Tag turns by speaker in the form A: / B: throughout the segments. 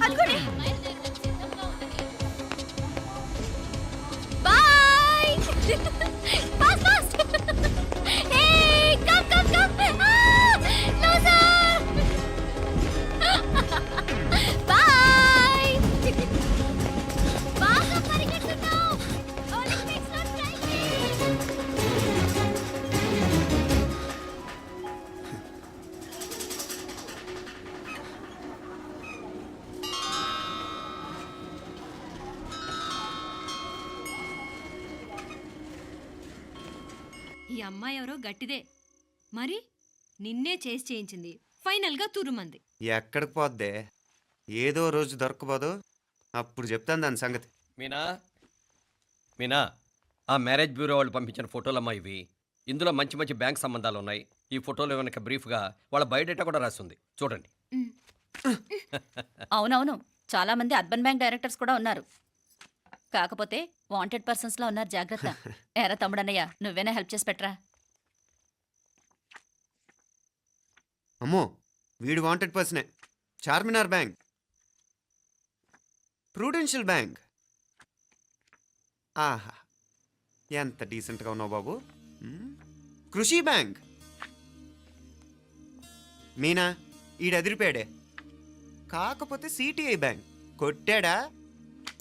A: అనుకోండి. Boy. Fast fast. Hey come come come. No sir. Boy. బాగా పరిగెడుతున్నావు. Olympics లో ట్రై చేయి.
B: ఈ అమ్మాయి ఎవరో గట్టిదే మరి నిన్నే చేసి చేయించింది ఫైనల్గా తురుమంది.
C: ఎక్కడికి పోద్దే ఏదో రోజు దొరకపోదు అప్పుడు చెప్తాను దాని సంగతి.
D: మీనా మీనా ఆ మ్యారేజ్ బ్యూరో వాళ్ళు పంపించిన ఫోటోలమ్మా ఇవి. ఇందులో మంచి మంచి బ్యాంక్ సంబంధాలు ఉన్నాయి. ఈ ఫోటోలో వెనక బ్రీఫ్గా వాళ్ళ బయోడేటా కూడా రాస్తుంది, చూడండి.
A: అవునవును, చాలా మంది అర్బన్ బ్యాంక్ డైరెక్టర్స్ కూడా ఉన్నారు. కాకపోతే వాంటెడ్ పర్సన్స్ లా ఉన్నారు, జాగ్రత్త. ఎరా తమ్ముడన్నయ్య, నువ్వేనా హెల్ప్ చేసి పెట్టరా.
C: అమ్మో వీడు వాంటెడ్ పర్సనే. Charminar bank, prudential bank. ఆహా ఎంత డీసెంట్గా ఉన్నావు బాబు. కృషి బ్యాంక్. మీనా ఈడు ఎదిరిపోయాడే. కాకపోతే సిటిఐ బ్యాంక్ కొట్టాడా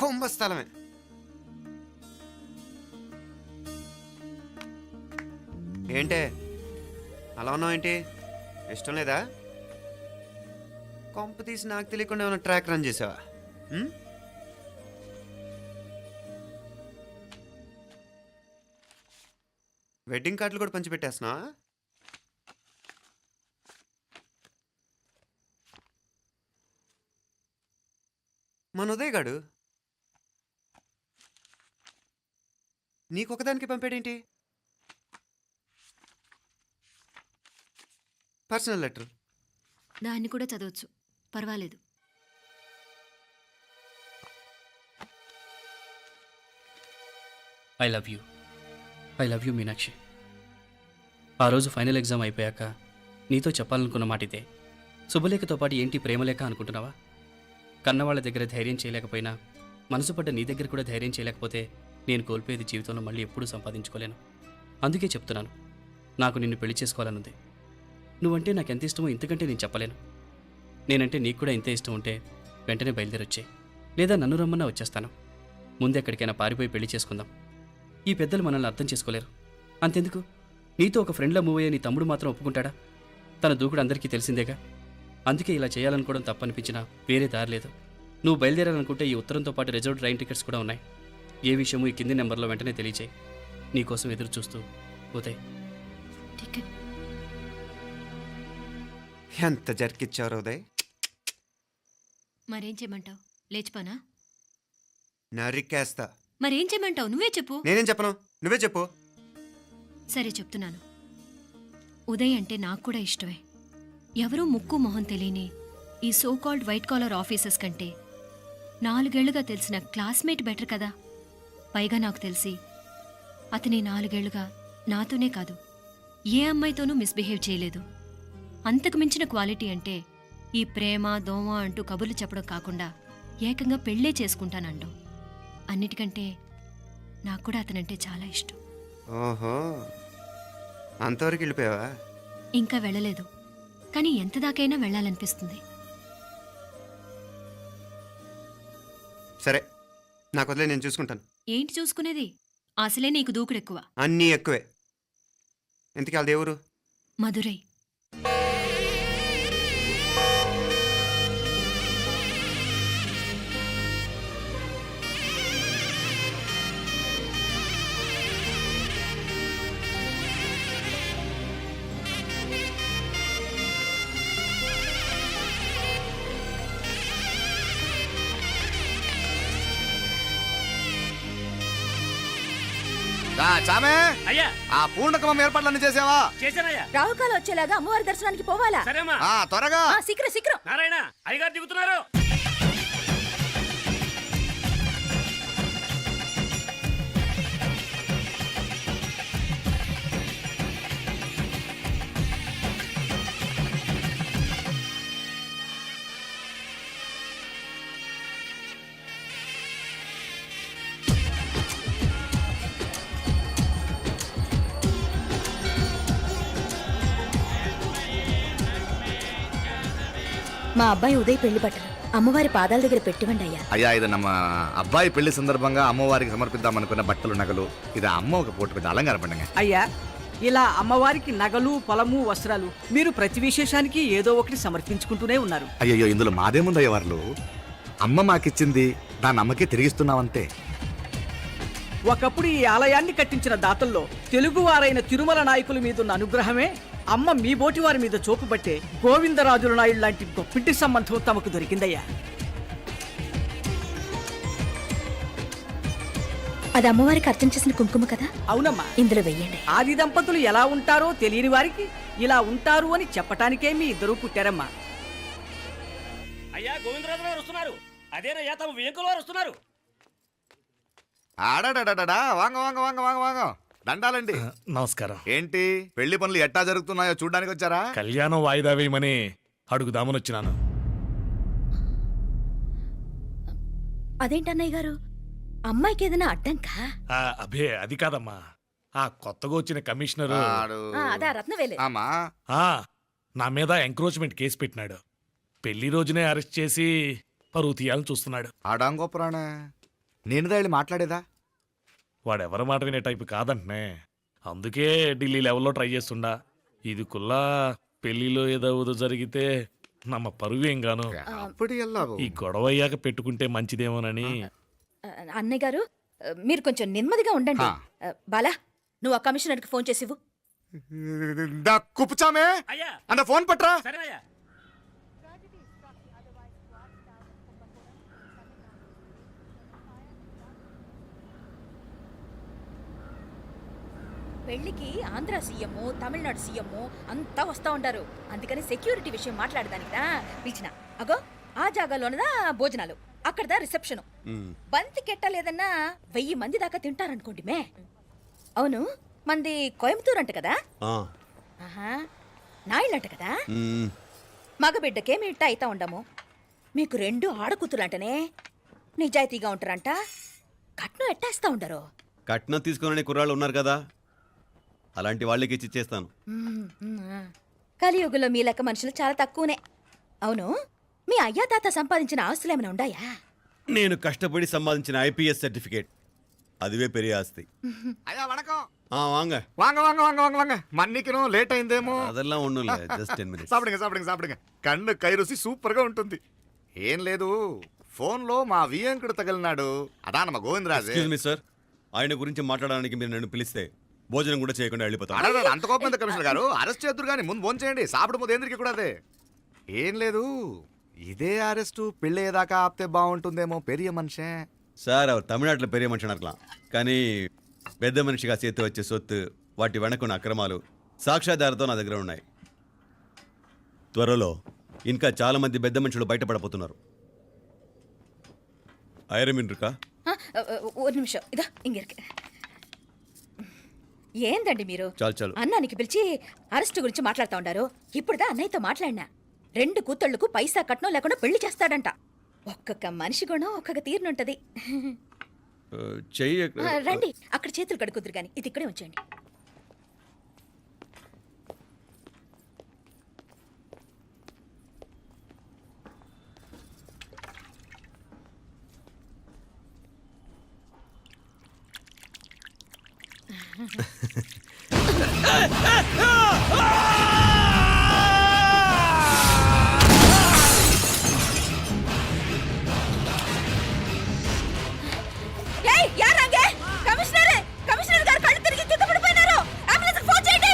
C: కుంభస్థలమే. ఏంటే అలా ఉన్నావు ఏంటి? ఇష్టం లేదా? కొంప తీసి నాకు తెలియకుండా ఏమైనా ట్రాక్ రన్ చేసావా? వెడ్డింగ్ కార్డులు కూడా పంచిపెట్టేస్తున్నావా? మన ఉదయ్ గాడు నీకొకదానికి పంపాడేంటి? Personal letter.
B: దాన్ని కూడా చదవచ్చు, పర్వాలేదు.
E: I love you Meenakshi. ఆ రోజు ఫైనల్ ఎగ్జామ్ అయిపోయాక నీతో చెప్పాలనుకున్న మాట ఇదే. శుభలేఖతో పాటు ఏంటి ప్రేమలేఖ అనుకుంటున్నావా? కన్నవాళ్ళ దగ్గర ధైర్యం చేయలేకపోయినా మనసు పడ్డ నీ దగ్గర కూడా ధైర్యం చేయలేకపోతే నేను కోల్పోయేది జీవితంలో మళ్ళీ ఎప్పుడూ సంపాదించుకోలేను. అందుకే చెప్తున్నాను, నాకు నిన్ను పెళ్లి చేసుకోవాలనుంది. నువ్వంటే నాకు ఎంత ఇష్టమో ఇంతకంటే నేను చెప్పలేను. నేనంటే నీకు కూడా ఇంతే ఇష్టం ఉంటే వెంటనే బయలుదేరొచ్చాయి, లేదా నన్ను రమ్మన్నా వచ్చేస్తాను. ముందు ఎక్కడికైనా పారిపోయి పెళ్లి చేసుకుందాం. ఈ పెద్దలు మనల్ని అర్థం చేసుకోలేరు. అంతెందుకు, నీతో ఒక ఫ్రెండ్లా మూవ్ అయ్యే నీ తమ్ముడు మాత్రం ఒప్పుకుంటాడా? తన దూకుడు అందరికీ తెలిసిందేగా. అందుకే ఇలా చేయాలనుకోవడం తప్పనిపించినా వేరే దారి లేదు. నువ్వు బయలుదేరాలనుకుంటే ఈ ఉత్తరంతో పాటు రిజర్వ్ ట్రైన్ టికెట్స్ కూడా ఉన్నాయి. ఏ విషయమూ ఈ కింది నెంబర్లో వెంటనే తెలియచేయి. నీకోసం ఎదురు చూస్తూ ఉదయ్.
B: టికెట్
C: ఎంత జరికిచ్చారు ఉదయ్.
B: మరేం చేయమంటావు? లేచిపోనా?
C: నరికేస్తా.
B: మరేం చేయమంటావు? నువ్వే చెప్పు.
C: నేనేం చెప్పను, నువ్వే చెప్పు.
B: సరే చెప్తున్నాను. ఉదయ్ అంటే నాకు కూడా ఇష్టమే. ఎవరూ ముక్కు మొహం తెలియని ఈ so called white collar officers కంటే 4 ఏళ్లుగా తెలిసిన క్లాస్మేట్ బెటర్ కదా. పైగా నాకు తెలిసి అతని 4 ఏళ్లుగా నాతోనే కాదు ఏ అమ్మాయితోనూ మిస్బిహేవ్ చేయలేదు. అంతకు మించిన క్వాలిటీ అంటే ఈ ప్రేమ దోమ అంటూ కబుర్లు చెప్పడం కాకుండా ఏకంగా పెళ్ళే చేసుకుంటానండం. అన్నిటికంటే నాకు కూడా అతనంటే చాలా ఇష్టం.
C: ఓహో అంతవరకు వెళ్ళిపోయావా?
B: ఇంకా వెళ్ళలేదు, కానీ ఎంత దాకైనా వెళ్ళాలనిపిస్తుంది.
C: సరే నాకు వదిలే, నేను చూసుకుంటాను.
B: ఏంటి చూసుకునేది? అసలే నీకు దూకుడెక్కువ.
C: అన్నీ ఎక్కువే. ఇంతకీ వాళ్ళ దేవురు?
B: మధురై.
F: చామే
G: అయ్యా,
F: ఆ పూర్ణకమం ఏర్పాట్లన్నీ చేసావా?
G: చేశానయ్యా.
A: రాహుకాలం వచ్చేలాగా అమ్మవారి దర్శనానికి పోవాలా?
G: సరేమ్మా.
F: త్వరగా
A: శీఘ్రం శీఘ్రం.
G: నారాయణ అయ్యగారు దిగుతున్నారు. మా అబ్బాయి ఉదయ్ పెళ్లి బట్టలు అమ్మవారి పాదాల దగ్గర పెట్టివండి అయ్యా.
F: అయ్యా ఇది నమ్మ అబ్బాయి పెళ్లి సందర్భంగా అమ్మవారికి సమర్పిద్దాం అనుకున్న బట్టలు నగలు ఇది అమ్మ ఒక పూట పెద్ద అలంకార పండుగ.
H: అయ్యా ఇలా అమ్మవారికి నగలు పొలము వస్త్రాలు మీరు ప్రతి విశేషానికి ఏదో ఒకటి సమర్పించుకుంటూనే ఉన్నారు.
F: అయ్యో ఇందులో మాదేముందయ్య వాళ్ళు అమ్మ మాకిచ్చింది దాన్ని అమ్మకే తిరిగిస్తున్నామంతే.
H: ఒకప్పుడు ఈ ఆలయాన్ని కట్టించిన దాతల్లో తెలుగువారైన తిరుమల నాయకుల మీదున్న అనుగ్రహమే అమ్మ మీ బోటి వారి మీద చూపుబట్టే గోవిందరాజుల నాయుడు లాంటి గొప్పింటి సంబంధం తమకు దొరికిందయ్యా.
G: అది అమ్మవారికి అర్చన చేసిన కుంకుమ కదా,
H: అవునమ్మా.
G: ఇందులో వెయ్యండి.
H: ఆది దంపతులు ఎలా ఉంటారో తెలియని వారికి ఇలా ఉంటారు అని చెప్పటానికే మీ ఇద్దరూ పుట్టారమ్మా.
D: అయ్యా గోవిందరాజు గారు వస్తున్నారు. అదేనయ్యా తమ వెంకుల వారు వస్తున్నారు.
F: ఆడాడా వాంగ వాంగ వాంగ వాంగ వాంగ దండాలండి.
I: నమస్కారం.
F: ఏంటి పెళ్లి పనులు ఎట్టా జరుగుతున్నాయో చూడడానికి వచ్చారా?
I: కళ్యాణం వాయిదా వేయమని అడుగుదామని వచ్చినాను.
G: అదేంటన్నయ్య గారు, అమ్మాయికి ఏదైనా అడ్డంకా?
I: అభే అది కాదమ్మా, ఆ కొత్తగా వచ్చిన కమిషనర్
F: ఆడు.
G: అదా రత్నవేలే.
F: ఆమా
I: నా మీద ఎంక్రోచ్మెంట్ కేసు పెట్టినాడు. పెళ్లి రోజునే అరెస్ట్ చేసి పరువు తీయాలని చూస్తున్నాడు.
F: ఆడాంగోపురాణ నేనుదా వెళ్ళి మాట్లాడేదా?
I: వాడెవరి మాట వినే టైపు కాదంటనే. అందుకే ఢిల్లీ లెవెల్లో ట్రై చేస్తుండా. ఇది కుల్లా పెళ్లిలో ఏదో జరిగితే నమ్మ పరువేం గాను.
F: అప్పుడు ఎల్లావు.
I: ఈ గొడవ అయ్యాక పెట్టుకుంటే మంచిదేమోనని.
G: అన్నయ్య గారు మీరు కొంచెం నెమ్మదిగా ఉండండి. బాలా నువ్వు ఆ కమిషనర్కి ఫోన్ చేసివు.
F: కుప్పుచామే
D: అయ్యా
F: అన్న ఫోన్ పట్రా.
D: సరేనయ్యా.
G: పెళ్లికి ఆంధ్ర సీఎం తమిళనాడు సీఎం అంతా వస్తా ఉంటారు. అందుకని సెక్యూరిటీ విషయం మాట్లాడదానికిదా పిలిచిన. అగో ఆ జాగాలోనదా భోజనాలు, అక్కడదా రిసెప్షన్. బంతి కెట్టలేదన్నా 1000 మంది దాకా తింటారనుకోండి మే. అవును మంది కోయంబత్తూర్ అంట కదా? ఆహా నాయుళ్ళంట కదా? మగబిడ్డకే మీ ఇట్ట అయితా ఉండము. మీకు 2 ఆడకూతులంటనే నిజాయితీగా ఉంటారంట. కట్నం ఎట్టేస్తా ఉండరు.
J: కట్నం తీసుకునే కుర్రాళ్ళు ఉన్నారు కదా, అలాంటి వాళ్ళకి ఇచ్చి చేస్తాను.
G: కలియుగంలో మీ లెక్క మనుషులు చాలా తక్కువనే. అవును మీ అయ్యా తాత సంపాదించిన ఆస్తులు ఏమైనా ఉండాయా?
J: నేను కష్టపడి సంపాదించిన ఐపీఎస్ సర్టిఫికేట్, అదివే పెరిగే ఆస్తి.
F: అయ్యా వణకం.
J: వాంగ
F: వాంగ వాంగ వాంగ వాంగ వాంగ మన్నికిను లేట్ అయిందేమో.
J: అదెల్లా ఉండు, జస్ట్ 10 minutes.
F: సాப்பிடுங்க కన్ను కై రుచి సూపర్ గా ఉంటుంది. ఏం లేదు ఫోన్ లో మా వియంకుడు తగిలినాడు, అదా మా గోవిందరాజు.
J: ఎక్స్క్యూజ్ మీ సార్, ఆయన గురించి మాట్లాడడానికి మీరు నన్ను పిలిస్తే భోజనం కూడా చేయకుండా వెళ్ళిపోతాను.
F: అడగ అంత కోపం ఎంత కమిషనర్ గారు? అరెస్ట్ చేద్దరు కానీ ముందు ఫోన్ చేయండి. సాப்பிடும் పోతే ఎందుకు కూడా అదే. ఏం లేదు ఇదే అరెస్టు పెళ్ళేదాకా ఆపితే బాగుంటుందేమో. పెరియ మనిషే
J: సార్, அவர் తమిళనాட்டில் పెరియ మనిషి అనర్కలాం, కానీ పెద్ద మనిషిగా చేతి వచ్చే సొత్తు, వాటి వెనకున్న అక్రమాలు సాక్ష్యాధారతో నా దగ్గర ఉన్నాయి. త్వరలో ఇంకా చాలా మంది పెద్ద మనుషులు బయటపడబోతున్నారు. ఐరమిన్ రుకా
G: ఒక నిమిషం ఇదా ఇంగిరికి. ఏందండి మీరు
J: చాలు
G: అన్నానికి పిలిచి అరెస్ట్ గురించి మాట్లాడుతూ ఉండారు. ఇప్పుడుదా అన్నయ్యతో మాట్లాడినా 2 కూతుళ్లకు పైసా కట్నం లేకుండా పెళ్లి చేస్తాడంట. ఒక్కొక్క మనిషి గుణం ఒక్కొక్క తీరునుంటది.
J: చెయ్యి
G: రండి అక్కడ చేతులు కడుకుదురు గాని ఇది ఇక్కడే ఉంచండి. కమిషనర్ గారు కళ్ళు తిరిగి కింద పడిపోయినారు. అంబులెన్స్ ఫోన్ చేయండి.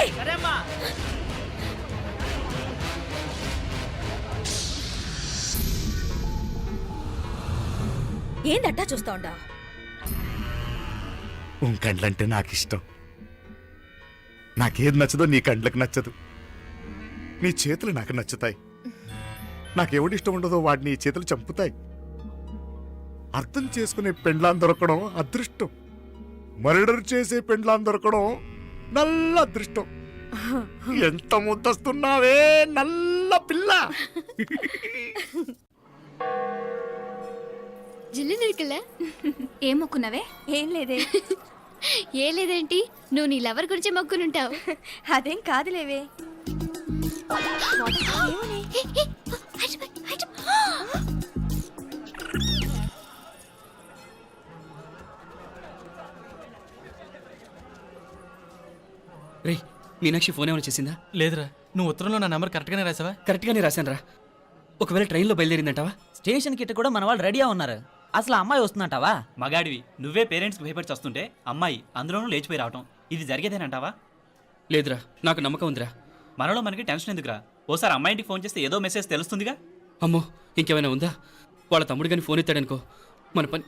G: ఏందట్టా చూస్తా ఉండా?
F: కండ్లంటే నాకు ఇష్టం. నాకేది నచ్చదో నీ కండ్లకు నచ్చదు. నీ చేతులు నాకు నచ్చుతాయి. నాకెవడి ఇష్టం ఉండదో వాడిని నీ చేతులు చంపుతాయి. అర్థం చేసుకునే పెండ్లాం దొరకడం అదృష్టం. మర్డర్ చేసే పెండ్లాం దొరకడం నల్ల అదృష్టం. ఎంత ముద్దస్తున్నావే నల్ల పిల్ల.
B: జిల్లి నిరికలే
G: ఏం మొక్కున్నావే? ఏం లేదే.
B: ఏ లేదేంటి, నువ్వు నీ లవర్ గురించి మొక్కునుంటావు.
G: అదేం కాదులేవే.
E: రే మీనాక్షి ఫోన్ ఏమైనా చేసిందా?
K: లేదురా, నువ్వు ఉత్తరంలో నా నెంబర్ కరెక్ట్గానే రాసావా?
E: కరెక్ట్గానే రాశాను రా. ఒకవేళ ట్రైన్లో బయలుదేరిందంటావా?
L: స్టేషన్ కిட்ட కూడా మన వాళ్ళు రెడీగా ఉన్నారు. అసలు ఆ అమ్మాయి వస్తుందంటావా?
K: మగాడివి నువ్వే పేరెంట్స్కి భయపడి వస్తుంటే అమ్మాయి అందులోనూ లేచిపోయి రావటం ఇది జరిగేదేనంటావా?
E: లేదురా, నాకు నమ్మకం ఉందిరా.
K: మనలో మనకి టెన్షన్ ఎందుకురా? ఓసారి అమ్మాయి ఇంటికి ఫోన్ చేస్తే ఏదో మెసేజ్ తెలుస్తుందిగా.
E: అమ్మో, ఇంకేమైనా ఉందా? వాళ్ళ తమ్ముడు కానీ ఫోన్ ఎత్తాడనుకో, మన పని.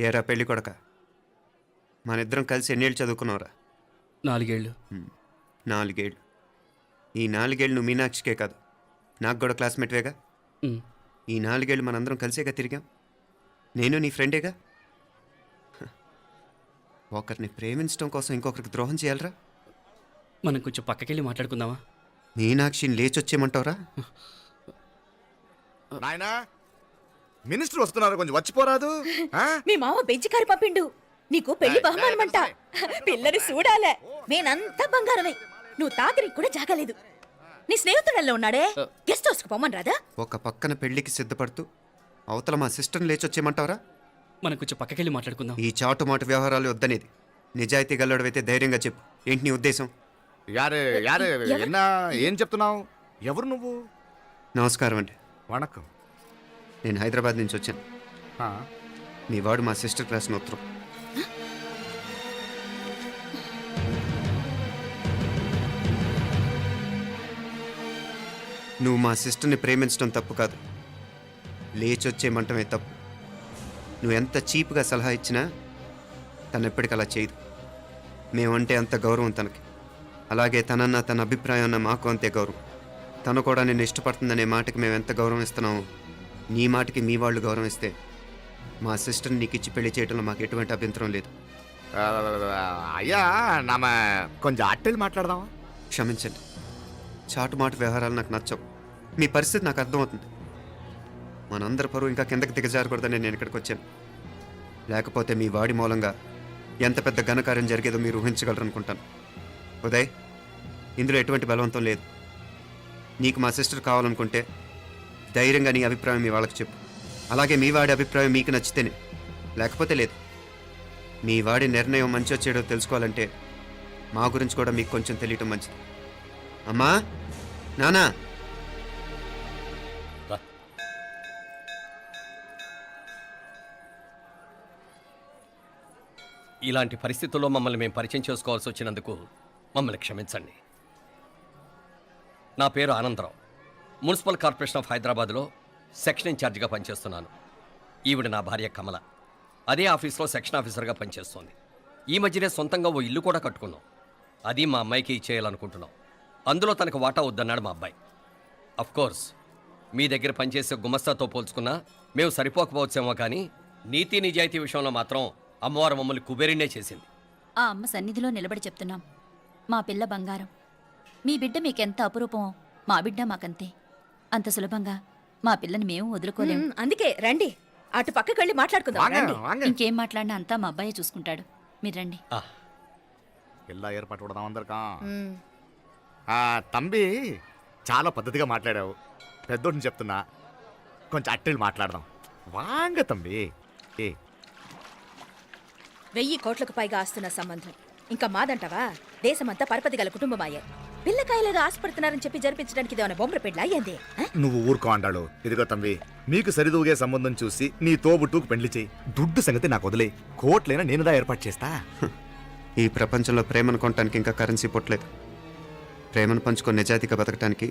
C: ఏరా పెళ్ళి కొడక, మన ఇద్దరం కలిసి ఎన్నేళ్ళు చదువుకున్నావురా?
E: 4 ఏళ్ళు.
C: 4 ఏళ్ళు. ఈ 4 ఏళ్ళు నువ్వు మీనాక్షికే కాదు, నాకు కూడా క్లాస్మేట్వేగా.
E: ఉమ్.
C: ఈ 4 ఏళ్ళు మనందరం కలిసేగా తిరిగాం. నేను నీ ఫ్రెండేగా. హ. ఒకరిని ప్రేమించడం కోసం ఇంకొకరికి ద్రోహం చేయాలరా?
E: మనం కొంచెం పక్కకెళ్ళి మాట్లాడుకుందామా?
C: మీనాక్షిని లేచొచ్చేయమంటావురా?
F: నాయనా, మినిస్టర్ వస్తున్నారు, కొంచెం వచ్చిపోరాదు? ఆ?
G: మీ మామ బెంచి కారు పంపిండు. నీకు పెళ్లి బహుమానమంట. పిల్లని చూడాలే. నేనంతా బంగారమే. నువ్వు తాకరికి కూడా జాగలేదు. నీ స్నేహితుడల్లో ఉన్నాడే, గెస్ట్ హౌస్కి పొమ్మని రాదా?
C: ఒక పక్కన పెళ్లికి సిద్ధపడుతూ అవతల మా సిస్టర్ని లేచొచ్చేయమంటావురా?
E: మనం కొంచెం పక్కకెళ్ళి మాట్లాడుకుందాం.
C: ఈ చాటుమాటు వ్యవహారాలు వద్దనేది. నిజాయితీ గల్లడవైతే ధైర్యంగా చెప్పు, ఏంటి నీ ఉద్దేశం?
F: యారే యారే, ఎన్నా ఏం చెప్తున్నావు? ఎవరు నువ్వు?
C: నమస్కారం అండి,
F: వణకం.
C: నేను హైదరాబాద్ నుంచి వచ్చాను.
F: ఆ,
C: మీ వాడు మా సిస్టర్ రాసిన ఉత్తరం. నువ్వు మా సిస్టర్ని ప్రేమించడం తప్పు కాదు, లేచొచ్చేయమంటమే తప్పు. నువ్వు ఎంత చీప్గా సలహా ఇచ్చినా తను ఎప్పటికీ అలా చేయదు. మేమంటే అంత గౌరవం తనకి, అలాగే తనన్న తన అభిప్రాయం అన్న మాకు అంతే గౌరవం. తను కూడా నేను ఇష్టపడుతుందనే మాటకి మేము ఎంత గౌరవం ఇస్తున్నామో నీ మాటకి మీ వాళ్ళు గౌరవం ఇస్తే మా సిస్టర్ని నీకు ఇచ్చి పెళ్లి చేయడంలో మాకు ఎటువంటి అభ్యంతరం లేదు.
F: ఆ, అయ్యా నామ కొంచెం అట్టెలు మాట్లాడదామా?
C: క్షమించండి, చాటుమాటు వ్యవహారాలు నాకు నచ్చవు. మీ పరిస్థితి నాకు అర్థమవుతుంది. మనందరి పరువు ఇంకా కిందకి దిగజారకూడదని నేను ఇక్కడికి వచ్చాను. లేకపోతే మీ వాడి మూలంగా ఎంత పెద్ద ఘనకార్యం జరిగేదో మీరు ఊహించగలరు అనుకుంటాను. ఉదయ్, ఇందులో ఎటువంటి బలవంతం లేదు. నీకు మా సిస్టర్ కావాలనుకుంటే ధైర్యంగా నీ అభిప్రాయం మీ వాళ్ళకి చెప్పు. అలాగే మీ వాడి అభిప్రాయం మీకు నచ్చితేనే, లేకపోతే లేదు. మీ వాడి నిర్ణయం మంచో చెడో తెలుసుకోవాలంటే మా గురించి కూడా మీకు కొంచెం తెలియటం మంచిది. అమ్మా, నానా,
D: ఇలాంటి పరిస్థితుల్లో మమ్మల్ని మేము పరిచయం చేసుకోవాల్సి వచ్చినందుకు మమ్మల్ని క్షమించండి. నా పేరు ఆనందరావు. మున్సిపల్ కార్పొరేషన్ ఆఫ్ హైదరాబాద్లో సెక్షన్ ఇన్ఛార్జిగా పనిచేస్తున్నాను. ఈవిడ నా భార్య కమల. అదే ఆఫీస్లో సెక్షన్ ఆఫీసర్గా పనిచేస్తోంది. ఈ మధ్యనే సొంతంగా ఓ ఇల్లు కూడా కట్టుకున్నాం. అది మా అమ్మాయికి ఇచ్చేయాలనుకుంటున్నాం. అందులో తనకు వాటా వద్దన్నాడు మా అబ్బాయి. కోర్స్ మీ దగ్గర పనిచేసే గుమస్తాతో పోల్చుకున్నా మేము సరిపోకపోవచ్చేమో, కానీ నీతి నిజాయితీ విషయంలో మాత్రం అమ్మవారు మమ్మల్ని కుబేరినే చేసింది.
A: ఆ అమ్మ సన్నిధిలో నిలబడి చెప్తున్నాం, మా పిల్ల బంగారం. మీ బిడ్డ మీకెంత అపురూపమో మా బిడ్డ మాకంతే. అంత సులభంగా మా పిల్లని మేము వదులుకోలేము.
G: అందుకే రండి, అటు పక్కకి వెళ్ళి మాట్లాడుకుందాం.
F: వాంగ,
G: రండి.
F: వాంగ.
A: ఇంకేం మాట్లాడినా అంతా మా అబ్బాయే చూసుకుంటాడు. మీరు రండి.
F: ఎలా ఏర్పాటు కొడదాం అందరికా?
G: మ్.
F: తంబి, చాలా పద్ధతిగా మాట్లాడావు. పెద్దోడిని చెప్తున్నా, కొంచెం అట్టెలు మాట్లాడదాం. వాంగ తంబి.
G: 1000 కోట్లకు పైగా ఆస్తున్న సంబంధం ఇంకా మాదంటావా? దేశమంతా పరపతి గల కుటుంబమాయే. పిల్లకాయలేదో ఆశపడుతున్నారని చెప్పి జరిపించడానికి ఇదేమైనా బొమ్మర పెళ్ళి అయ్యింది?
F: నువ్వు ఊరుకో అంటాడు. ఇదిగో తంబి, మీకు సరిదూగే సంబంధం చూసి నీ తోబుట్టుకు పెళ్లి చేయి. దుడ్డు సంగతి నాకు వదిలే. కోట్లైనా నేనుదా ఏర్పాటు చేస్తా.
C: ఈ ప్రపంచంలో ప్రేమను కొనటానికి ఇంకా కరెన్సీ పుట్టలేదు. ప్రేమను పంచుకొని నిజాయితీగా బతకటానికి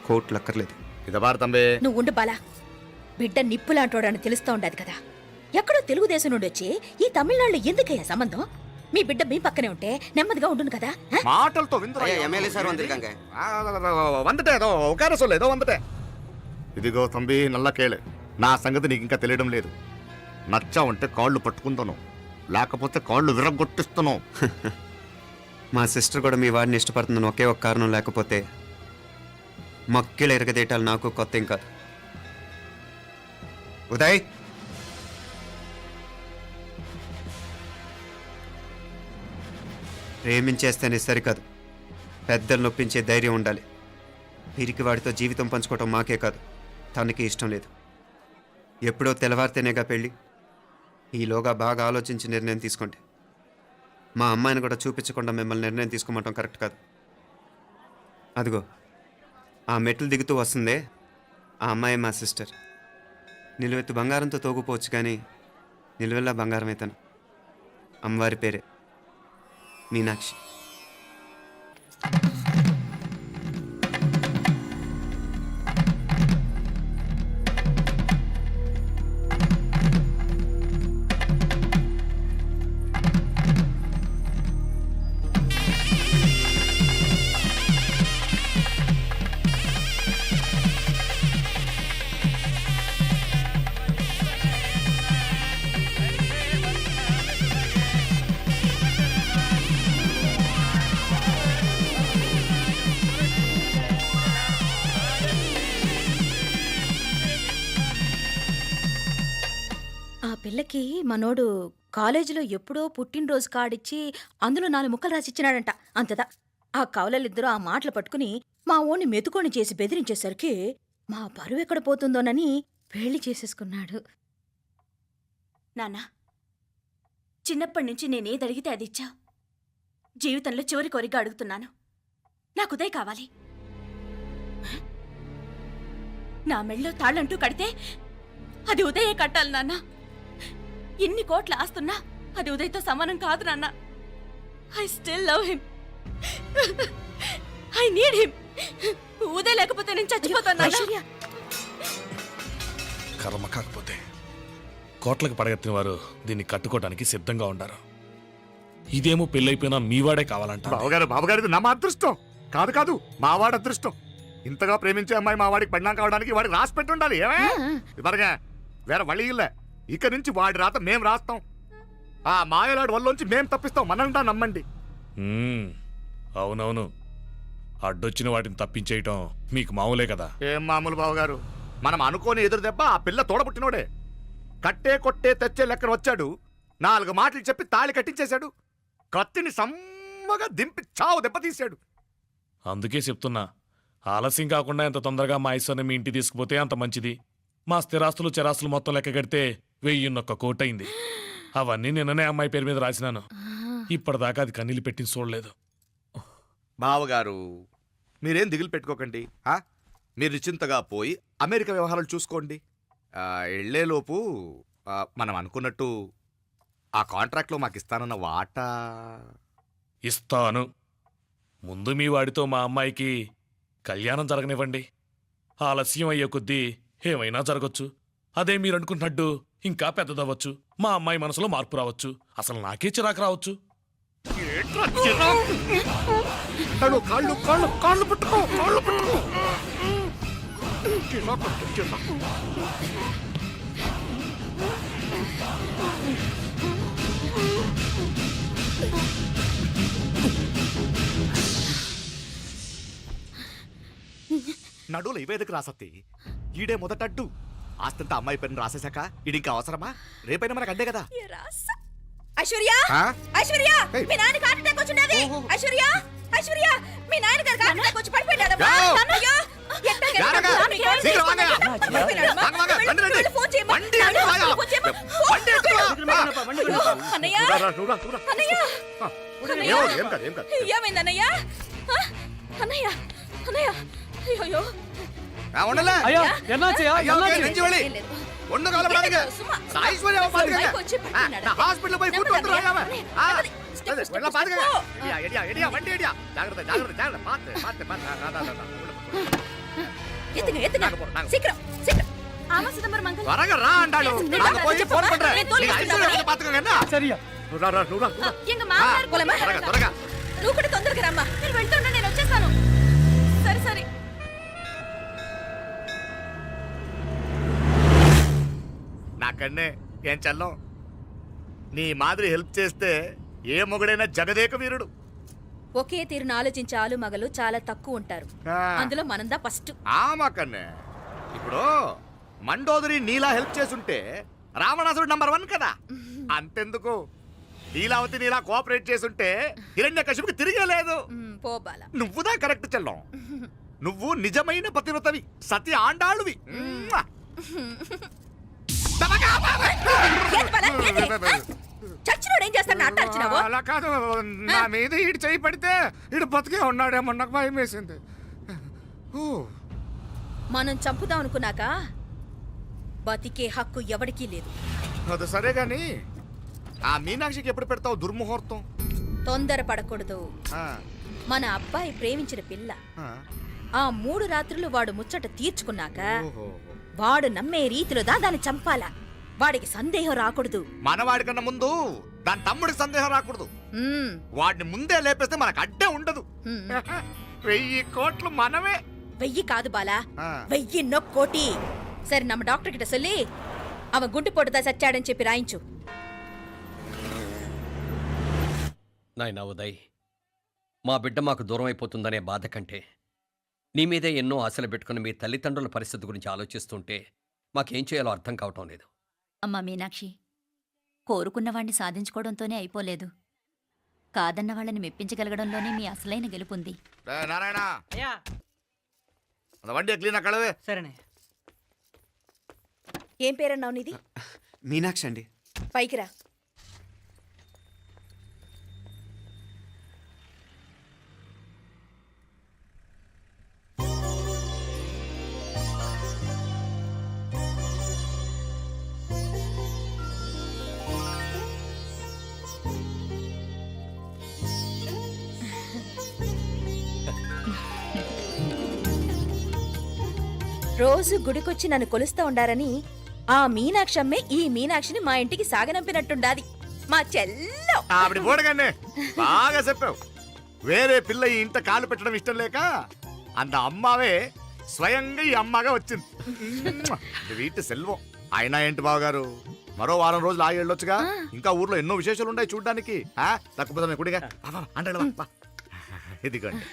C: కోట్లు అక్కర్లేదు.
F: ఇదబారు తంబి.
G: నువ్వు ఉండు బాలా. బిడ్డ నిప్పులాంటోడని తెలుస్తూ ఉండదు కదా. ఎక్కడో తెలుగుదేశం నుండి వచ్చి ఈ తమిళనాడులో ఎందుకయ్యా సంబంధం? మీ బిడ్డ మీ పక్కనే ఉంటే నెమ్మదిగా ఉండును కదా.
F: మాటలతో ఇదిగో తంబి, నల్ల కేళే. నా సంగతి నీకు ఇంకా తెలియడం లేదు. నచ్చా ఉంటే కాళ్ళు పట్టుకుంటాను, లేకపోతే కాళ్ళు విరగొట్టిస్తాను.
C: మా సిస్టర్ కూడా మీ వాడిని ఇష్టపడుతుందని ఒకే ఒక కారణం లేకపోతే మక్కిళ్ళ ఎరగదేయటాలు నాకు కొత్త ఏం కాదు. ఉదయ్, ప్రేమించేస్తేనే సరికాదు, పెద్దలు నొప్పించే ధైర్యం ఉండాలి. వీరికి వాడితో జీవితం పంచుకోవటం మాకే కాదు తనకి ఇష్టం లేదు. ఎప్పుడో తెల్లవారితేనేగా పెళ్ళి. ఈలోగా బాగా ఆలోచించి నిర్ణయం తీసుకోండి. మా అమ్మాయిని కూడా చూపించకుండా మిమ్మల్ని నిర్ణయం తీసుకోమంటాం కరెక్ట్ కాదు. అదిగో ఆ మెట్లు దిగుతూ వస్తుందే ఆ అమ్మాయి మా సిస్టర్. నిలువెత్తు బంగారంతో తోగుపోవచ్చు కానీ నిలువెల్లా బంగారం అవుతాను. అమ్మవారి పేరే మీనాక్షి.
G: ఆ పిల్లకి మనోడు కాలేజీలో ఎప్పుడో పుట్టినరోజు కార్డిచ్చి అందులో 4 ముక్కలు రాసిచ్చినాడంట. అంతదా ఆ కవలలిద్దరూ ఆ మాటలు పట్టుకుని మా ఓణ్ణి మెతుకొని చేసి బెదిరించేసరికి మా పరువు ఎక్కడ పోతుందోనని పెళ్లి చేసేసుకున్నాడు.
A: నాన్న, చిన్నప్పటి నుంచి నేనేది అడిగితే అది ఇచ్చా. జీవితంలో చివరి కోరిక అడుగుతున్నాను. నాకు ఉదయ్ కావాలి. నా మెళ్ళో తాళ్ళంటూ కడితే అది ఉదయే కట్టాలి నాన్న. ఎన్ని కోట్ల ఆస్తున్నా అది ఉదయ్తో సమానం కాదు నాన్న. I still love him. I need him. Uday లేకపోతే నేను చచ్చిపోతాను నాన్న.
I: కర్మ కాకపోతే కోట్లకు పడగెత్తిన వారు దీన్ని కట్టుకోవడానికి సిద్ధంగా ఉండారు. ఇదేమో పెళ్ళైపోయినా మీవాడే కావాలంట.
F: బావగారు ఇది నా మా అదృష్టం కాదు కాదు మావాడి అదృష్టం. ఇంతగా ప్రేమించే అమ్మాయి మా వాడికి పెళ్ళాం కావడానికి వాడికి రాసి పెట్టుండాలి. ఏమే ఇవరగా వేరే వళ్ళి ఇల్లే. ఇక నుంచి వాడి రాత మేం రాస్తాం. ఆ మాయలాడు వల్లోంచి మేం తప్పిస్తాం. మనంటా నమ్మండి.
I: అవునవును, అడ్డొచ్చిన వాటిని తప్పించేయటం మీకు మామూలే కదా.
F: ఏం మామూలు బావగారు, మనం అనుకోని ఎదురు దెబ్బ ఆ పిల్ల తోడబుట్టినోడే. కట్టే కొట్టే తెచ్చే లెక్కన వచ్చాడు. 4 మాటలు చెప్పి తాళి కట్టించేశాడు. కత్తిని సమ్మగా దింపి చావు దెబ్బతీశాడు.
I: అందుకే చెప్తున్నా, ఆలస్యం కాకుండా ఎంత తొందరగా మా ఐశ్వర్యం మీ ఇంటి తీసుకుపోతే అంత మంచిది. మా స్థిరాస్తులు చిరాస్తులు మొత్తం లెక్క కడితే 1001 కోటయింది. అవన్నీ నిన్ననే అమ్మాయి పేరు మీద రాసినాను. ఇప్పటిదాకా అది కన్నీళ్ళు పెట్టి చూడలేదు.
F: బావగారు మీరేం దిగులు పెట్టుకోకండి. మీరు నిశ్చింతగా పోయి అమెరికా వ్యవహారాలు చూసుకోండి. వెళ్లేలోపు మనం అనుకున్నట్టు ఆ కాంట్రాక్ట్లో మాకు ఇస్తానన్న వాటా
I: ఇస్తాను. ముందు మీ వాడితో మా అమ్మాయికి కళ్యాణం జరగనివ్వండి. ఆలస్యం అయ్యే కొద్దీ ఏమైనా జరగచ్చు. అదే మీరు అనుకుంటున్నట్టు ఇంకా పెద్దదవ్వచ్చు. మా అమ్మాయి మనసులో మార్పు రావచ్చు. అసలు నాకే చిరాకు రావచ్చు. నడువులు ఇవేదకు రాసత్తి. ఈడే మొదటడ్డు. ఆస్తంతా అమ్మాయి పేరుని రాసేశాక ఇది ఇంకా అవసరమా? రేపైనా మనకు అండే కదా.
G: ఐశ్వర్య ఐశ్వర్య మీ నాన్న హార్ట్ అటాక్ వచ్చినది. ఐశ్వర్య ఐశ్వర్య మీ నాన్న గారు హార్ట్ అటాక్ వచ్చి పడిపోయాడు. అన్నయ్య ఏమైందన్నయ్య? అన్నయ్య అన్నయ్య అయ్యో నువ్వు కూడా తొందరగా రమ్మా. నేను వెళ్తున్నా, నేను వచ్చేస్తాను. సరే సరే.
F: నాకన్నే ఏం చల్లం. నీ మాదిరి హెల్ప్ చేస్తే ఏ మొగుడైనా జగదేక వీరుడు.
G: ఒకే తీరును ఆలోచించే ఆలు మగలు చాలా తక్కువ ఉంటారు. అందులో మనందా ఫస్ట్.
F: మాకన్నే ఇప్పుడు మండోదరి నీలా హెల్ప్ చేసుంటే రావణాసుడు నంబర్ 1 కదా. అంతెందుకు లీలావతి నీలా కోఆపరేట్ చేసుంటే హిరణ్యకశిపుకి తిరిగే లేదు.
G: పోబాల
F: నువ్వుదా కరెక్ట్ చెల్లం. నువ్వు నిజమైన పతివ్రతవి, సతి ఆండాళువి.
G: చచ్చినోడు ఏం చేస్తాడు అట్టార్చినావు?
F: అలా కాదు, నా మీద ఈడు చేయి పడితే ఈడు బతికే ఉన్నాడేమో నాకు భయం వేసింది.
G: మనం చంపుదాం అనుకున్నాక బతికే హక్కు ఎవరికీ లేదు.
F: అది సరే గాని ఆ మీనాక్షికి ఎప్పుడు పెడతావు దుర్ముహూర్తం?
G: తొందరపడకూడదు.
F: ఆ,
G: మన అబ్బాయి ప్రేమించిన పిల్ల
F: ఆ.
G: ఆ 3 రాత్రులు వాడు ముచ్చట తీర్చుకున్నాక
F: ఓహో.
G: వాడు నమ్మే రీతిలో దాన్ని చంపాలా. వాడికి సందేహం రాకూడదు.
F: మనవాడి కన్నా ముందు దాని తమ్ముడికి సందేహం రాకూడదు.
G: మ్మ్.
F: వాడిని ముందే లేపేస్తే మనకు అడ్డే ఉండదు.
G: మ్మ్.
F: 1000 కోట్లు మనమే.
G: 1000 కాదు బాలా,
F: ఆ.
G: 1000 కోటి. సరే నమ్మ డాక్టర్ కిட்ட சொல்லி அவன் గుండు పొట్టుదా చచ్చాడని చెప్పి రాయించు.
D: నాయనా ఉదయ్, మా బిడ్డ మాకు దూరం అయిపోతుందనే బాధ కంటే నీ మీదే ఎన్నో ఆశలు పెట్టుకుని మీ తల్లిదండ్రుల పరిస్థితి గురించి ఆలోచిస్తుంటే మాకేం చేయాలో అర్థం కావటం లేదు.
A: అమ్మా మీనాక్షి, కోరుకున్నవాణ్ణి సాధించుకోవడంతోనే అయిపోలేదు, కాదన్న వాళ్ళని మెప్పించగలగడంలోనే మీ అసలైన గెలుపుంది.
F: నారాయణ,
H: అయ్యా
F: அந்த வண்டியை கிளீனா கழுவு.
H: సరేనే.
G: ఏం పేరన్నావు నీది?
C: మీనాక్షి అండి.
G: పైకి రా. రోజు గుడికొచ్చి నన్ను కొలుస్తా ఉండారని ఆ మీనాక్షమ్మే ఈ మీనాక్షిని మా ఇంటికి సాగనంపినట్టుండాది. మా చెల్లో
F: ఆవిడ పోడగానే బాగా చెప్పావు. వేరే పిల్ల ఈ ఇంట కాలు పెట్టడం ఇష్టం లేక అంత అమ్మావే స్వయంగా ఈ అమ్మగా వచ్చింది. ఇది వీటి సెల్వం. అయినా ఏంటి బావగారు, మరో వారం రోజులు ఆగి వెళ్ళొచ్చుగా. ఇంకా ఊర్లో ఎన్నో విశేషాలు ఉన్నాయి చూడ్డానికి. తక్కువ కుడిగా అంటాడు. ఇదిగోండి.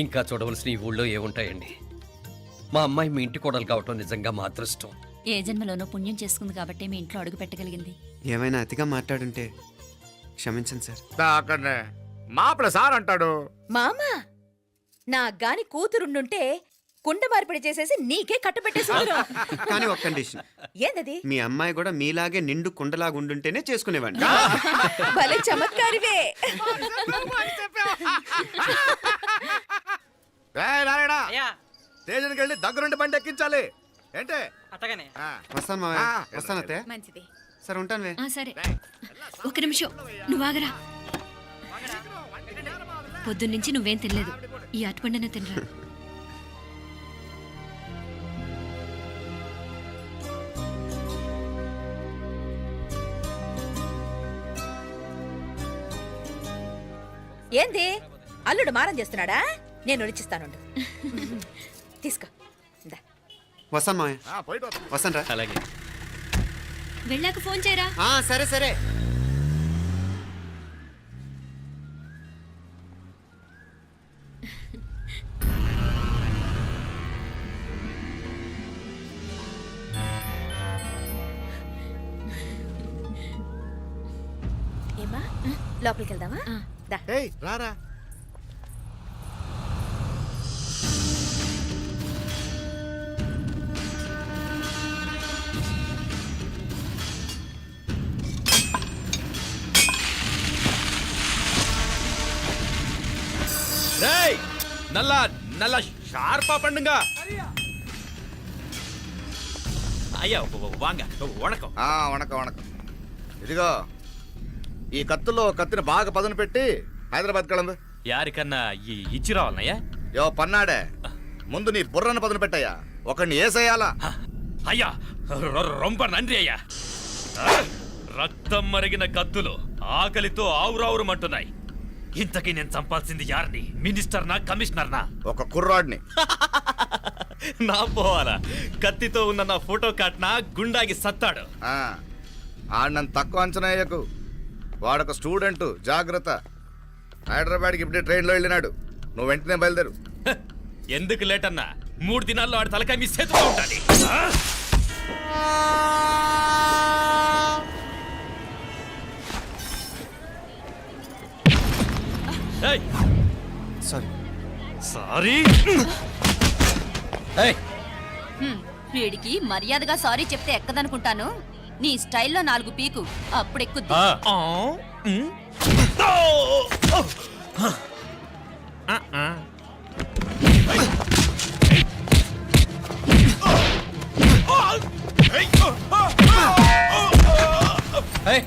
D: ఇంకా చూడవలసిన ఈ ఊళ్ళో ఏముంటాయండి? మా అమ్మాయి మీ ఇంటి కోడలు కావటం నిజంగా మా అదృష్టం.
A: ఏ జన్మలోనో పుణ్యం చేసుకుంది కాబట్టి మీ ఇంట్లో అడుగు పెట్టగలిగింది.
C: ఏమైనా అతిగా మాట్లాడుంటే క్షమించండి సార్.
F: అక్కడనే మాపల సార్ అంటాడు.
G: మామ నా గాని కూతురుండుంటే కుండ మార్పిడి చేసేసి నీకే కట్టబెట్టేసి
C: కానీ ఒక కండిషన్.
G: ఏందది?
C: మీ అమ్మాయి కూడా మీలాగే నిండు కుండలాగా ఉండుంటేనే చేసుకునేవాడిని.
G: భలే చమత్కారివే.
F: నారాయణ,
H: అయ్యా
F: స్టేషన్కి వెళ్ళి దగ్గరుండి బండి ఎక్కించాలి. ఏంటే?
H: అట్టగానే.
C: వస్తాను మావయ్య, వస్తాను అత్తయ్య.
G: మంచిది.
C: సరే ఉంటాను.
B: సరే, ఒక నిమిషం నువ్వు ఆగరా. పొద్దున్నుంచి నువ్వేం తినలేదు, ఈ అటుపండనే తినరా.
G: ఏంది అల్లుడు మారం చేస్తున్నాడా? నేను ఒలిచిస్తాను. తీసుకో. ఇందా.
C: వస్తాను మావయ్య,
F: పోయిట్
C: వస్తాను రా.
E: అలాగే.
B: వెళ్ళాక ఫోన్ చేయరా.
C: సరే సరే.
G: ఏమా లోపలికి వెళ్దామా? దా.
F: ఏయ్ రారా.
J: டேய் நல்லா நல்லா ஷார்ப்பா பண்ணுங்க. ஐயா வாங்க வணக்கம்.
F: వణకం వణకం. ఇదిగో ఈ కత్తుల్లో కత్తిని బాగా పదును పెట్టి హైదరాబాద్ కళందు.
K: యారికన్నా ఇచ్చి రావాలన్నయ్యా?
F: యో పన్నాడే, ముందు నీ బుర్రను పదును పెట్టయ్యా. ఒకడిని ఏసేయాలా?
K: అయ్యా రొంప నంది అయ్యా. రక్తం మరిగిన కత్తులు ఆకలితో ఆవురావురమంటున్నాయి. ఇంతకీ నేను చంపాల్సింది యారిని? మినిస్టర్నా కమిషనర్నా?
F: ఒక కుర్రాడిని.
K: నా పోవాలా? కత్తితో ఉన్న నా ఫోటో కాట్నా గుండాగి సత్తాడు.
F: ఆడినంత తక్కువ అంచనా వేయకు. వాడొక స్టూడెంట్, జాగ్రత్త. హైదరాబాద్కి ఇప్పుడే ట్రైన్లో వెళ్ళినాడు. నువ్వు వెంటనే బయలుదేరు.
K: ఎందుకు లేట్ అన్నా? 3 దినాల్లో ఆడి తలకాయ మీ చేతిలో ఉండాలి.
C: సారీ
K: సారీ
D: ఏయ్,
A: వీడికి మర్యాదగా సారీ చెప్తే ఎక్కదనుకుంటాను. నీ స్టైల్లో 4 పీకు అప్పుడెక్కుద్ది.
D: ఏయ్,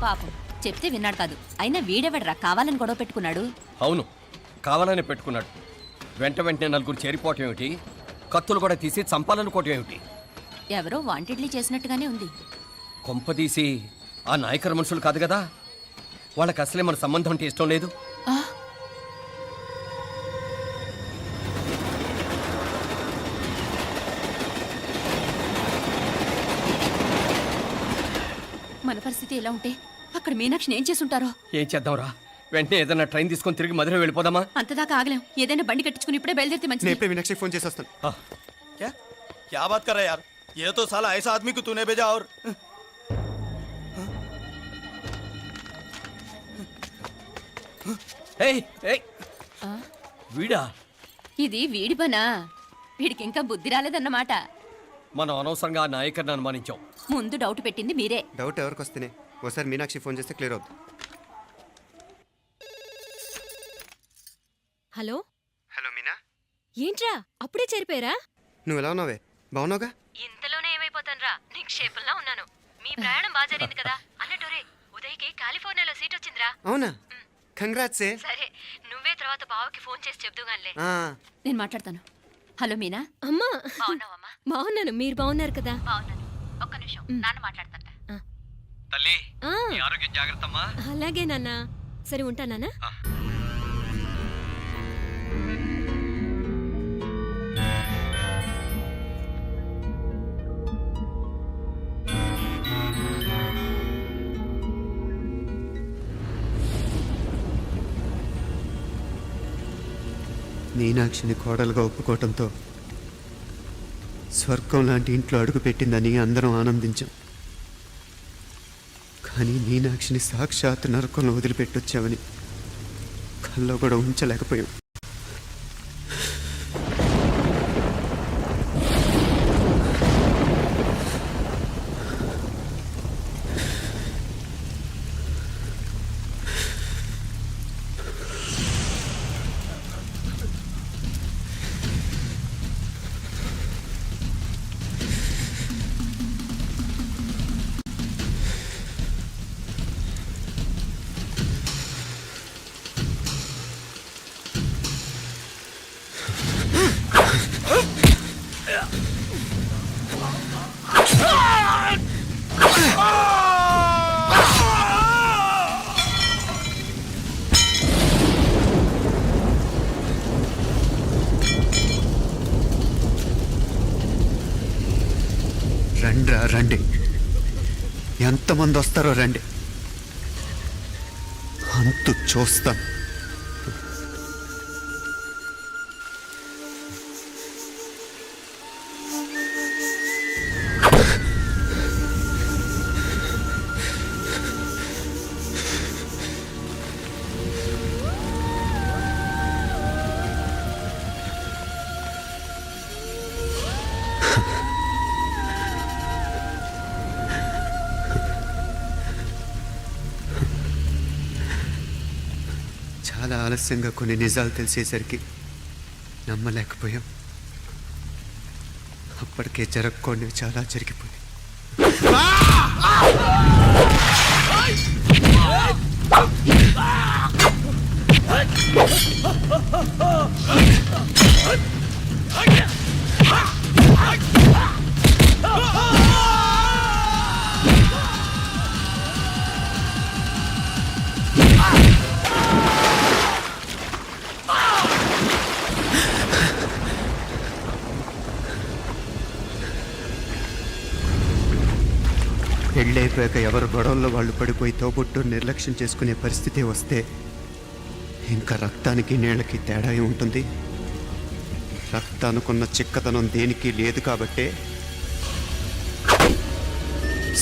A: పాపం చెప్తే విన్నాడు కాదు. అయినా వీడెవడరా కావాలని గొడవ పెట్టుకున్నాడు?
D: అవును, కావాలని పెట్టుకున్నాడు. వెంటనే 4 చేరిపోవటం ఏమిటి, కత్తులు కూడా తీసి చంపాలనుకోవటం ఏమిటి?
A: ఎవరో వాంటెడ్లీ చేసినట్టుగానే ఉంది.
D: కొంపదీసి ఆ నాయకర్ మనుషులు కాదు కదా? వాళ్ళకి అసలే మన సంబంధం అంటే ఇష్టం లేదు.
A: మన పరిస్థితి ఎలా ఉంటే అక్కడ మీనాక్షిని ఏం చేసుంటారో.
D: ఏం చేద్దాంరా? వెంటనే ఏదైనా ట్రైన్ తీసుకొని తిరిగి మధుర వెళ్ళిపోదామా?
A: అంతదాకా ఆగలేం. ఏదైనా బండి కట్టించుకుని ఇప్పుడే బయలుదేరితే
C: నేను
A: మంచిది.
C: ఇప్పుడే మీనాక్షికి ఫోన్ చేసి వస్తాను.
J: क्या बात कर रहा है यार? ये तो साला ऐसा आदमी को तूने भेजा और
D: ఏయ్, ఏయ్, వీడా?
A: ఇది వీడి పనా? వీడికి ఇంకా బుద్ధి రాలేదన్నమాట.
D: మనం అనవసరంగా ఆ నాయకర్ని అనుమానించాం.
A: ముందు డౌట్ పెట్టింది మీరే.
C: డౌట్ ఎవరికి వస్తేనే ఒకసారి మీనాక్షి ఫోన్ చేస్తే క్లియర్ అవుతుంది.
B: హలో
C: హలో మీనా,
B: ఏంట్రా అప్పుడే చేరిపోయారా?
C: నువ్వు ఎలా ఉన్నావే? బాగున్నావుగా?
B: ఇంతలోనే ఏమైపోతానరా, నిక్షేపంలా ఉన్నాను. మీ ప్రయాణం బాగా జరిగింది కదా? అన్నట్టురే ఉదయ్కి కాలిఫోర్నియాలో సీట్ వచ్చిందిరా.
C: అవునా? కంగ్రాట్స్.
B: సరే నువ్వే తర్వాత బావకి ఫోన్ చేసి చెప్దుగానిలే.
A: నేను మాట్లాడతాను. హలో మీనా.
B: అమ్మా బాగున్నాను, మీరు బాగున్నారు కదా?
A: బాగున్నాను. ఒక్క నిమిషం, నాన్న మాట్లాడతాట.
D: తల్లి,
B: ఆ,
D: నీ ఆరోగ్యం జాగ్రత్తమ్మా.
B: అలాగే నాన్న. సరే ఉంటానా?
C: మీనాక్షిని కోడలుగా ఒప్పుకోవటంతో స్వర్గం లాంటి ఇంట్లో అడుగు పెట్టిందని అందరం ఆనందించాం. కానీ మీనాక్షిని సాక్షాత్ నరకంలో వదిలిపెట్టొచ్చామని కల్లో కూడా ఉంచలేకపోయాం. రండిరా రండి, ఎంతమంది వస్తారో రండి, అంతు చూస్తాను. చాలా ఆలస్యంగా కొన్ని నిజాలు తెలిసేసరికి నమ్మలేకపోయాం. అప్పటికే జరగకూడనివి చాలా జరిగిపోయాయి. పెళ్ళైపోయాక ఎవరు గొడవల్లో వాళ్ళు పడిపోయి తోబుట్టు నిర్లక్ష్యం చేసుకునే పరిస్థితి వస్తే ఇంకా రక్తానికి నీళ్ళకి తేడా ఉంటుంది. రక్తానుకున్న చిక్కదనం దేనికి లేదు కాబట్టే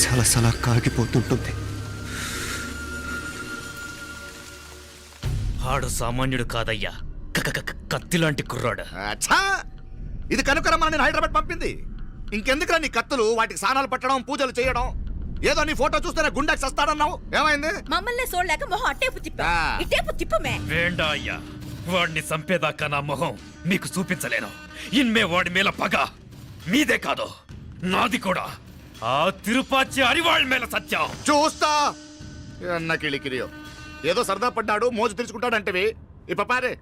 C: సలసలా కాగిపోతుంటుంది.
K: ఆడు సామాన్యుడు కాదయ్యా, కత్తిలాంటి కుర్రాడు.
F: అచ్చా, ఇది కనుకరమ్మని నేను హైదరాబాద్ పంపింది. ఇంకెందుకురా నీ కత్తులు, వాటికి స్నానాలు పట్టడం, పూజలు చేయడం? ఏదో నీ ఫోటో చూస్తేనే గుండెకి సస్తాడన్నావు, ఏమైంది?
G: మమ్మల్ని చూడలేక మొహం అట్టేపు తిప్పా, ఇట్టేపు తిప్పమే.
K: వేండా అయ్యా, వాడిని చంపేదాకా నా మొహం మీకు చూపించలేను. ఇన్మే వాడి మేల పగ మీదే కాదు, నాది కూడా. ఆ తిరుపాచి అరివాళ్ళ మేల సత్యం
F: చూస్తా. కిళికిరియో ఏదో సరదా పడ్డాడు, మోజు తెలుసుకుంటాడంటవి. ఈ పపారే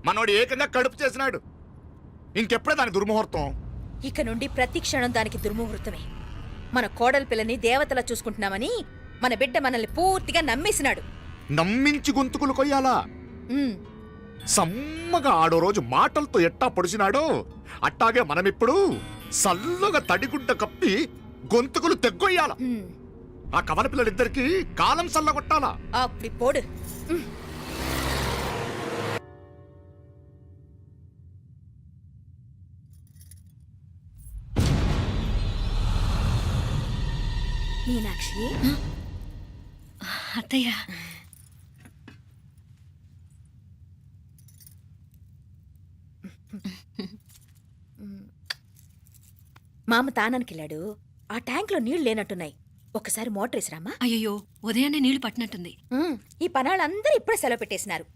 F: మనోడు ఏకంగా కడుపు చేసినాడు. ఇంకెప్పుడే దాని దుర్ముహూర్తం?
G: ఇక నుండి ప్రతి క్షణం దానికి దుర్ముహూర్తమే. మన కోడలి పిల్లని దేవతలా చూసుకుంటున్నామని మన బిడ్డ మనల్ని పూర్తిగా నమ్మేసినాడు.
F: నమ్మించి గొంతుకులు కొయ్యాలా?
G: ఉమ్,
F: సమ్మగా ఆడో రోజు మాటలతో ఎట్టా పొడిచినాడో అట్టాగే మనమిప్పుడు సల్లుగా తడిగుడ్డ కప్పి గొంతుకులు తెగ్గొయ్యాల.
G: ఉమ్.
F: ఆ కవల పిల్లలిద్దరికి కాలం సల్లగొట్టాలా?
G: అప్పుడు పోడు. ఉమ్. మీనాక్షి,
B: అత్తయ్య,
G: మామ తానానికి వెళ్ళాడు. ఆ ట్యాంక్ లో నీళ్లు లేనట్టున్నాయి. ఒకసారి మోటార్ వేసిరామా.
B: అయ్యో ఉదయాన్నే నీళ్లు పట్టినట్టుంది.
G: ఈ పనాళ్ళందరూ ఇప్పుడే సెలవు పెట్టేసినారు.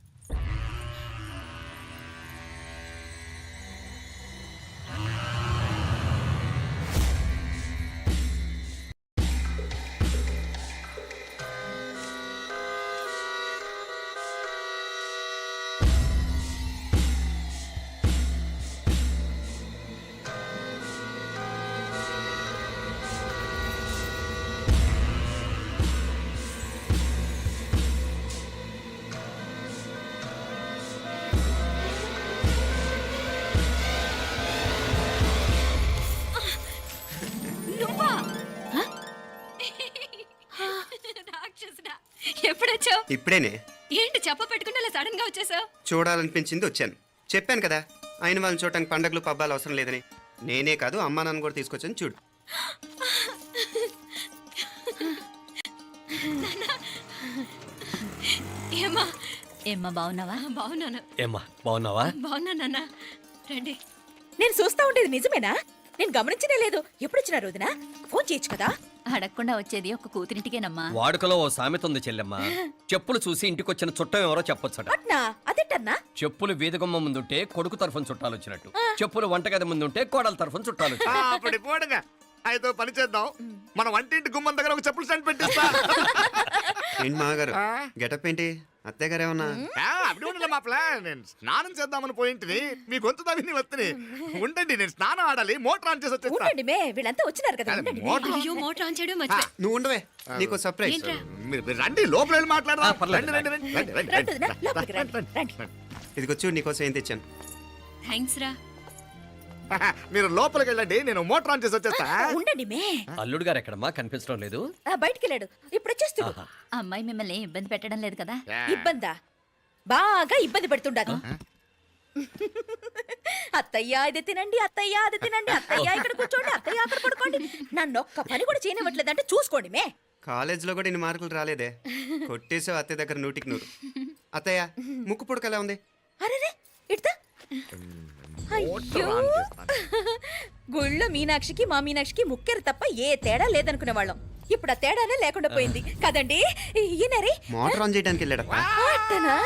B: ఎప్పుడొచ్చావు?
C: ఇప్పుడేనే.
B: ఏంటి చెప్ప పెట్టుకుంటే అలా సడన్ గా వచ్చేసావు?
C: చూడాలనిపించింది వచ్చాను. చెప్పాను కదా, ఆయన వాళ్ళని చూడటానికి పండగలు పబ్బాలు అవసరం లేదని. నేనే కాదు, అమ్మా నాన్న కూడా తీసుకొచ్చాను. చూడు.
B: ఏమ్మా?
A: ఏమ్మా బాగున్నావా?
B: బాగున్నాను.
D: ఏమ్మా బాగున్నావా?
B: బాగున్నా నాన్న. రండి.
G: నేను చూస్తా ఉండేది నిజమేనా? నేను గమనించనే లేదు. ఎప్పుడొచ్చినా రోజున ఫోన్ చేయొచ్చు కదా.
A: అడగకుండా వచ్చేది ఒక కూతురింటికేనమ్మా.
D: వాడుకలో ఓ సామెత ఉంది చెల్లెమ్మ. చెప్పులు చూసి ఇంటికొచ్చిన చుట్టం ఎవరో చెప్పొచ్చట.
G: అట్నా? అదేంటన్నా?
D: చెప్పులు వీధగుమ్మ ముందుంటే కొడుకు తరఫున చుట్టాలు వచ్చినట్టు, చెప్పులు వంటగది ముందుంటే కోడల తరఫున చుట్టాలు వచ్చినట్టు.
F: అప్పుడు పోడుగా అయితే పని చేద్దాం. మన వంటింటి గుమ్మం దగ్గర ఒక చెప్పులు స్టాండ్ పెట్టిస్తా.
C: ఏంటి మామగారు గెటప్ ఏంటి? అత్తయ్య గారు ఏమన్నా?
F: అప్పుడు ఉండలే మా ప్లాన్. నేను స్నానం చేద్దామని పోయింటిని, మీ గొంతు తవ్వి వస్తుంది. ఉండండి, నేను స్నానం ఆడాలి. మోటార్ ఆన్ చేసి వచ్చేస్తా.
G: ఉండండి మే, వీళ్ళంతా వచ్చినారు కదా. ఉండండి మే.
B: అయ్యో మోటార్ ఆన్ చేయడం మర్చిపోయా.
C: నువ్వు ఉండవే, నీకు సర్ప్రైజ్.
B: ఏంట్రా?
F: మీరు రండి, లోపల వెళ్ళి మాట్లాడదాం.
D: పర్లేదు.
F: రండి, రండి, రండి, రండి,
G: రండి వదినా,
F: రండి,
G: లోపలికి రండి,
F: రండి,
G: రండి.
F: రండి.
C: ఇదిగో చూడు, నీకోసం ఏం తెచ్చాను.
B: థ్యాంక్స్ రా.
F: మీరు లోపలికి వెళ్ళండి, నేను మోటార్ ఆన్ చేసి వచ్చేస్తా.
G: ఉండండి మే.
D: అల్లుడు గారు ఎక్కడమ్మా కనిపించడం లేదు?
G: బయటికి వెళ్ళాడు, ఇప్పుడు వచ్చేస్తాడు.
D: ఆహా.
A: అమ్మాయి మిమ్మల్ని ఇబ్బంది పెట్టడం లేదు కదా?
G: ఇబ్బందా? బాగా ఇబ్బంది పెడుతుండదు. అత్తయ్య ఇది తినండి, అత్తయ్య అది తినండి, అత్తయ్య ఇక్కడ కూర్చోండి, అత్తయ్య అక్కడ పడుకోండి. నన్ను ఒక్క పని కూడా చేయనివ్వట్లేదంటే చూసుకోండి మే.
C: కాలేజీలో కూడా ఇన్ని మార్కులు రాలేదే. కొట్టేసావు అత్తయ్య దగ్గర 100కి 100. అత్తయ్య ముక్కు పుడక ఎలా ఉంది?
G: అరే ఇడతా. అయ్యో, గుళ్ళో మీనాక్షికి మా మీనాక్షికి ముక్కెరు తప్ప ఏ తేడా లేదనుకునే వాళ్ళం. ఇప్పుడు ఆ తేడానే లేకుండా పోయింది కదండి. ఈయనరే
C: మోటార్ ఆన్ చేయడానికి వెళ్ళాడప్ప.
G: అట్టనా?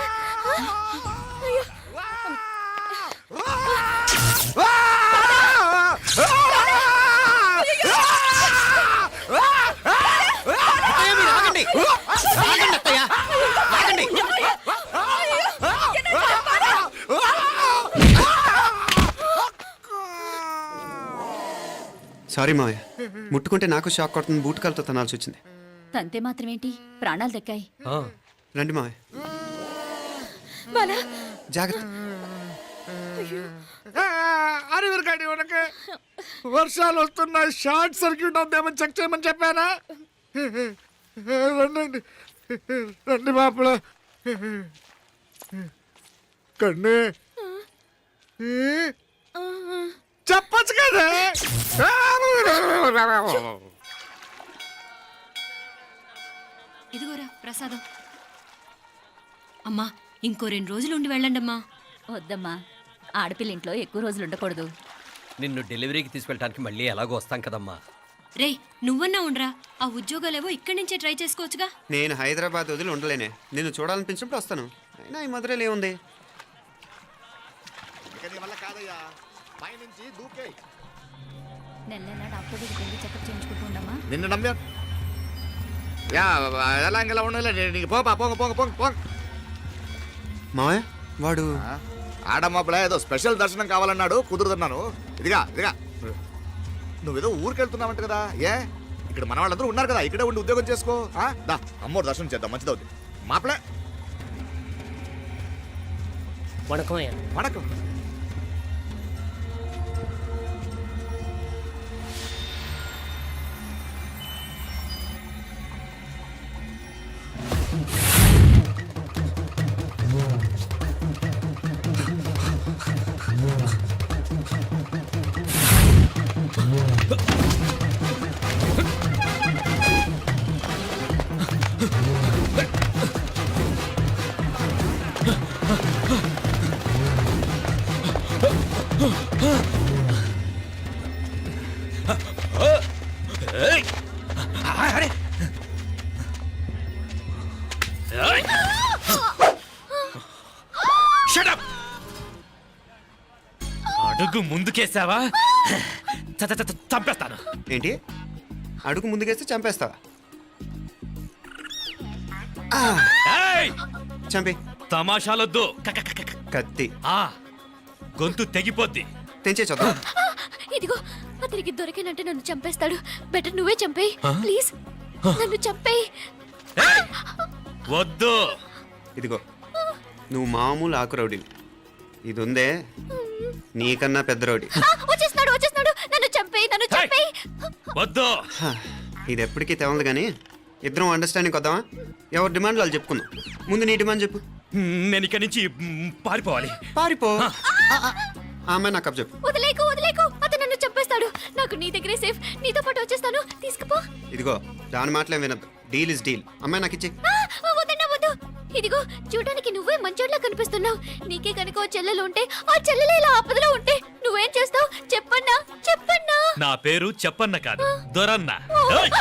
G: అయ్యో.
C: సారీ మావయ్య, ముట్టుకుంటే నాకు షాక్ కొడుతుంది. బూట్ కాలుతో తనాల్సి వచ్చింది.
A: తంతే మాత్రమేంటి, ప్రాణాలు దక్కాయి.
D: ఆ,
C: రండి మావయ్య,
G: బాలా,
C: జాగ్రత్త.
F: అరవిరకండి ఉనక వర్షాలు వస్తున్నాయి, షార్ట్ సర్క్యూట్ అవుతామని చెక్ చేయమని చెప్పానా? రండి రండి మాపల కన్నే చెప్పచ్చు కదా.
B: ఇదిగోరా ప్రసాదం. అమ్మా, ఇంకో 2 రోజులు ఉండి వెళ్ళండమ్మా.
A: వద్దమ్మా, ఆడపిల్ల ఇంట్లో ఎక్కువ రోజులు ఉండకూడదు.
D: నిన్ను డెలివరీకి తీసుకెళ్ళడానికి మళ్ళీ ఎలాగో వస్తాం కదమ్మా.
B: రే, నువ్వన్నా ఉండరా. ఆ ఉద్యోగాలేవో ఇక్కడి నుంచే ట్రై చేసుకోవచ్చుగా.
C: నేను హైదరాబాద్ వదిలి ఉండలేనే. నిన్ను చూడాలనిపించినప్పుడు వస్తాను. అయినా ఈ మధురలో ఏముంది?
F: కాదయ్యా, పైనుంచి దూకే.
A: నెల నెల డాక్టర్ దగ్గరికి వెళ్ళి చెకప్ చేయించుకుంటూ ఉండమ్మా.
F: నిన్ను నమ్మా ఎలా ఇంకెలా ఉండలే. నీకు పోపా, పోంగ పోంగ పోంగ పోంగ.
C: మావయ్య వాడు
F: ఆడమ్మప్పుడే ఏదో స్పెషల్ దర్శనం కావాలన్నాడు, కుదురుతున్నాను. ఇదిగా నువ్వేదో ఊరికెళ్తున్నావంట కదా. ఏ ఇక్కడ మన వాళ్ళందరూ ఉన్నారు కదా, ఇక్కడే ఉండి ఉద్యోగం చేసుకో. దా అమ్మోరు దర్శనం చేద్దాం, మంచిదవుతుంది. మాపలే వణకం.
K: అడుగు ముందుకేసావా చంపేస్తాను.
C: ఏంటి? అడుగు ముందుకేస్తే చంపేస్తావా?
K: ఏయ్!
C: చంపి.
K: తమాషాలొద్దు.
C: కత్తి
K: ఆ గొంతు తెగిపోద్ది.
C: తెంచే చూద్దాం.
B: ఇదిగో, అతనికి దొరికినంటే నన్ను చంపేస్తాడు. బెటర్ నువ్వే చంపేయి ప్లీజ్. నన్ను చంపేయి.
K: ఏయ్! వద్దు.
C: ఇదిగో, నువ్వు మామూలు ఆకు రౌడీవి. ఇది ఉందే నీకన్నా పెద్ద రౌడీ.
B: వచ్చేస్తున్నాడు. నన్ను చంపేయి.
K: వద్దు.
C: ఇది ఎప్పటికీ తెవలదు కానీ ఇద్దరం అండర్స్టాండింగ్ వద్దామా? ఎవరి డిమాండ్ వాళ్ళు చెప్పుకుందాం. ముందు నీ డిమాండ్ చెప్పు.
K: నేను ఇక్కడి నుంచి పారిపోవాలి.
C: పారిపో. ఆ అమ్మాయి నాకు చెప్పు.
B: వదిలేకు. అతను నన్ను చంపేస్తాడు. నాకు నీ దగ్గరే సేఫ్. నీతో పాటు వచ్చేస్తాను. తీసుకుపో.
C: ఇదిగో, దాని మాటలేం వినద్దు. Deal is deal. అమ్మాయి నాకు ఇచ్చి.
B: వద్దు. ఇదిగో, చూడడానికి నువ్వే మంచోట్లా కనిపిస్తున్నావు. నీకే కనుక ఓ చెల్లెలు ఉంటే, ఆ చెల్లెలు ఇలా ఆపదలో ఉంటే నువ్వేం చేస్తావు? చెప్పన్నా.
K: నా పేరు చెప్పన్న కాదు, దొరన్న. ఏయ్!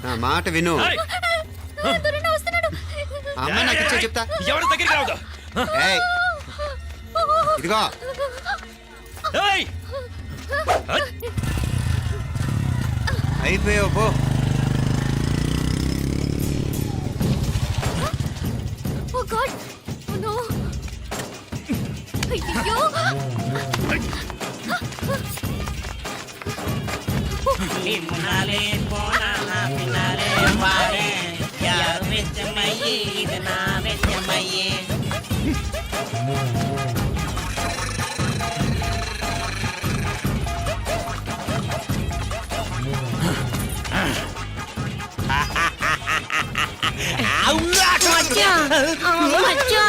C: నా మాట విను.
K: ఏయ్!
B: దొరన్న వస్తున్నాడు.
C: ఆ అమ్మాయి నాకు ఇచ్చే చెప్తా.
K: ఎవరి దగ్గరికి రావద్దు.
C: ఏయ్, ఇదిగో
K: ఏయ్!
C: అయిపోయావు పో.
B: ఓ గాడ్, ఓ నో. అయ్యో. మచ్చా